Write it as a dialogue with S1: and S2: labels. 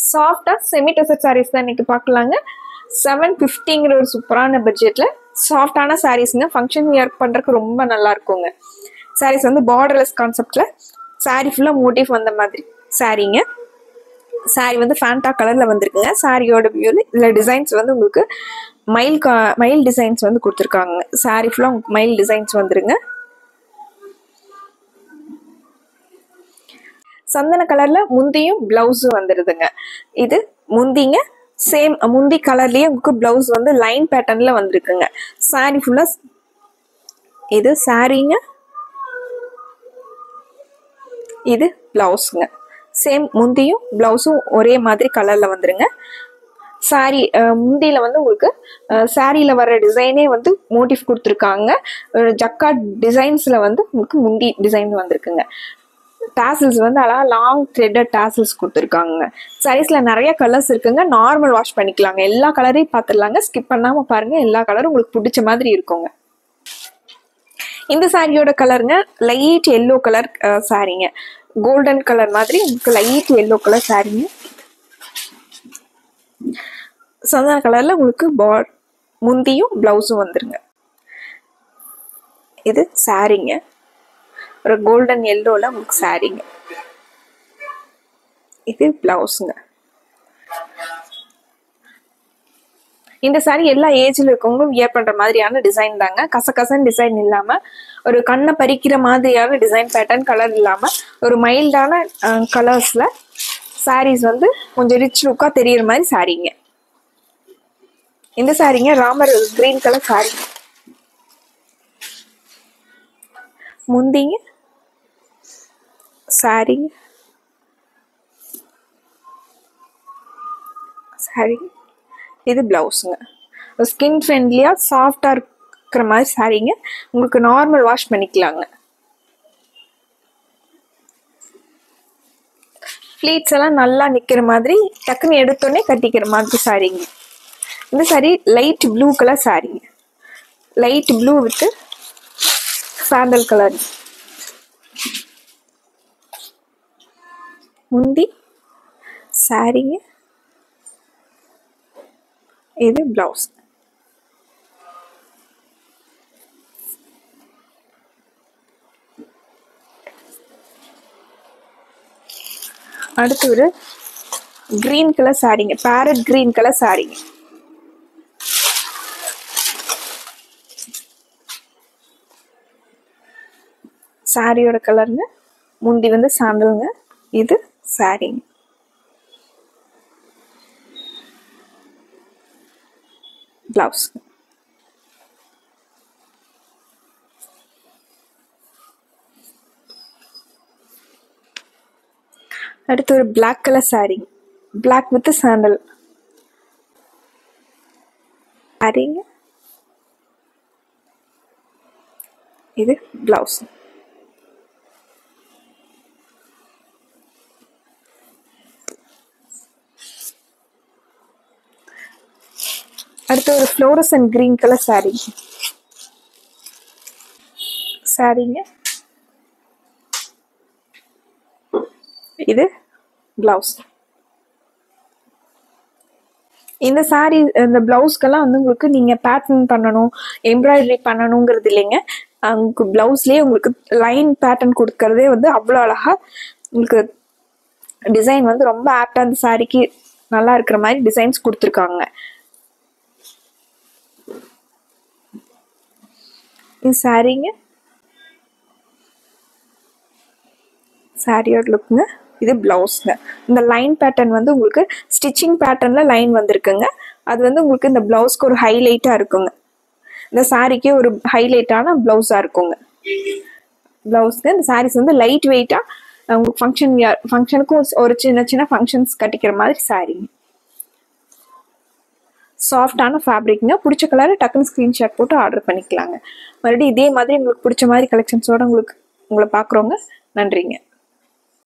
S1: சாஃப்டா செமி டசர் சாரீஸ் தான் இன்னைக்கு பார்க்கலாங்க. 750ங்கிற ஒரு சூப்பரான பட்ஜெட்ல சாஃப்டான சாரீஸ்ங்க. ஃபங்க்ஷன் வியர் பண்றதுக்கு ரொம்ப நல்லா இருக்குங்க. சாரீஸ் வந்து பார்டர்லெஸ் கான்செப்ட்ல சாரீ ஃபுல்லா மோட்டிவ் வந்த மாதிரி சாரீங்க. சாரீ வந்து ஃபேண்டா கலர்ல வந்திருக்குங்க. சாரியோட வியூல இதுல டிசைன்ஸ் வந்து உங்களுக்கு மயில் டிசைன்ஸ் வந்து கொடுத்துருக்காங்க. சாரீ ஃபுல்லா உங்களுக்கு மயில் டிசைன்ஸ் வந்துருங்க. சந்தன கலர்ல முந்தியும் பிளவுஸும் வந்துருதுங்க. இது முந்திங்க. சேம் முந்தி கலர்லயே உங்களுக்கு பிளவுஸ் வந்து லைன் பேட்டர்ன்ல வந்திருக்குங்க. சாரி ஃபுல்லா இது சாரீங்க. இது பிளவுஸ்ங்க. சேம் முந்தியும் பிளவுஸும் ஒரே மாதிரி கலர்ல வந்துருங்க. சாரி முந்தியில வந்து உங்களுக்கு சாரியில வர டிசைனே வந்து மோட்டிவ் கொடுத்துருக்காங்க. ஜக்கார்ட் டிசைன்ஸ்ல வந்து உங்களுக்கு முந்தி டிசைன் வந்திருக்குங்க. டாசல்ஸ் வந்து அழகா லாங் த்ரெட்டட் டாசல்ஸ் கொடுத்துருக்காங்க. சாரீஸ்ல நிறைய கலர்ஸ் இருக்குங்க. நார்மல் வாஷ் பண்ணிக்கலாங்க. எல்லா கலரையும் பார்த்துடலாங்க. ஸ்கிப் பண்ணாம பாருங்க. எல்லா கலரும் உங்களுக்கு பிடிச்ச மாதிரி இருக்குங்க. இந்த சாரியோட கலருங்க லைட் எல்லோ கலர் சாரீங்க. கோல்டன் கலர் மாதிரி உங்களுக்கு லைட் எல்லோ கலர் சாரீங்க. சந்தன கலர்ல உங்களுக்கு முந்தியும் பிளவுஸும் வந்துருங்க. இது சாரீங்க. ஒரு கோல்டன் எல்லோல உங்களுக்கு சாரீங்க. இது பிளவுஸ்ங்க. இந்த சாரி எல்லா ஏஜ்ல இருக்கவங்களும் வியர் பண்ற மாதிரியான டிசைன் தாங்க. கசகசன் டிசைன் இல்லாம ஒரு கண்ணை பறிக்கிற மாதிரியான டிசைன் பேட்டர்ன் கலர் இல்லாம ஒரு மைல்டான கலர்ஸ்ல சாரீஸ் வந்து கொஞ்சம் ரிச் லுக்கா தெரியுற மாதிரி சாரீங்க. இந்த சாரீங்க ராமர் கிரீன் கலர் சாரி. முந்திங்க சாரீங்க. சாரி இது பிளவுஸுங்க. ஸ்கின் ஃப்ரெண்ட்லியா சாஃப்டா இருக்கிற மாதிரி சாரீங்க. உங்களுக்கு நார்மல் வாஷ் பண்ணிக்கலாங்க. ஃபிளீட்ஸ் எல்லாம் நல்லா நிக்கிற மாதிரி டக்குன்னு எடுத்தோடனே கட்டிக்கிற மாதிரி சாரீங்க. இந்த சாரி லைட் ப்ளூ கலர் சாரீங்க. Light blue with sandal colour. முந்தி சாரீங்க. இது பிளவுஸ். அடுத்து ஒரு கிரீன் கலர் சாரீங்க. பேரட் கிரீன் கலர் சாரீங்க. சாரியோட கலருங்க. முந்தி வந்து சாண்டலுங்க. இது சாரீங்க. பிளவுஸ். அடுத்து ஒரு black colour sari. Black with sandal சாரீங்க. இது பிளவுஸ். அடுத்து ஒரு ஃப்ளோரசன்ட் கிரீன் கலர் சாரீ. சாரீங்க. இது பிளவுஸ். இந்த சாரீ இந்த பிளவுஸ்க்கெல்லாம் வந்து உங்களுக்கு நீங்க பேட்டர்ன் பண்ணணும், எம்ப்ராய்டரி பண்ணணுங்கிறது இல்லைங்க. உங்களுக்கு பிளவுஸ்லயே உங்களுக்கு லைன் பேட்டர்ன் கொடுக்கறதே வந்து அவ்வளோ அழகா உங்களுக்கு டிசைன் வந்து ரொம்ப ஆப்டா அந்த சாரிக்கு நல்லா இருக்கிற மாதிரி டிசைன்ஸ் கொடுத்துருக்காங்க. இது சாரீங்க. சாரியோட லுக்குங்க. இது பிளவுஸ்ங்க. இந்த லைன் பேட்டர்ன் வந்து உங்களுக்கு ஸ்டிச்சிங் பேட்டர்ன்ல லைன் வந்திருக்குங்க. அது வந்து உங்களுக்கு இந்த பிளவுஸ்க்கு ஒரு ஹைலைட்டா இருக்குங்க. இந்த சாரிக்கே ஒரு ஹைலைட்டான பிளவுஸா இருக்குங்க. பிளவுஸ்க்கு இந்த சாரீஸ் வந்து லைட் வெயிட்டா உங்களுக்கு ஃபங்க்ஷனுக்கும் ஒரு சின்ன சின்ன ஃபங்க்ஷன்ஸ் கட்டிக்கிற மாதிரி சாரீங்க. சாஃப்டான ஃபேப்ரிக்ங்க. பிடிச்ச கலரை டக்குன்னு ஸ்க்ரீன்ஷாட் போட்டு ஆர்டர் பண்ணிக்கலாங்க. மறுபடியும் இதே மாதிரி உங்களுக்கு பிடிச்ச மாதிரி கலெக்ஷன்ஸோட உங்களை பார்க்குறோங்க. நன்றிங்க.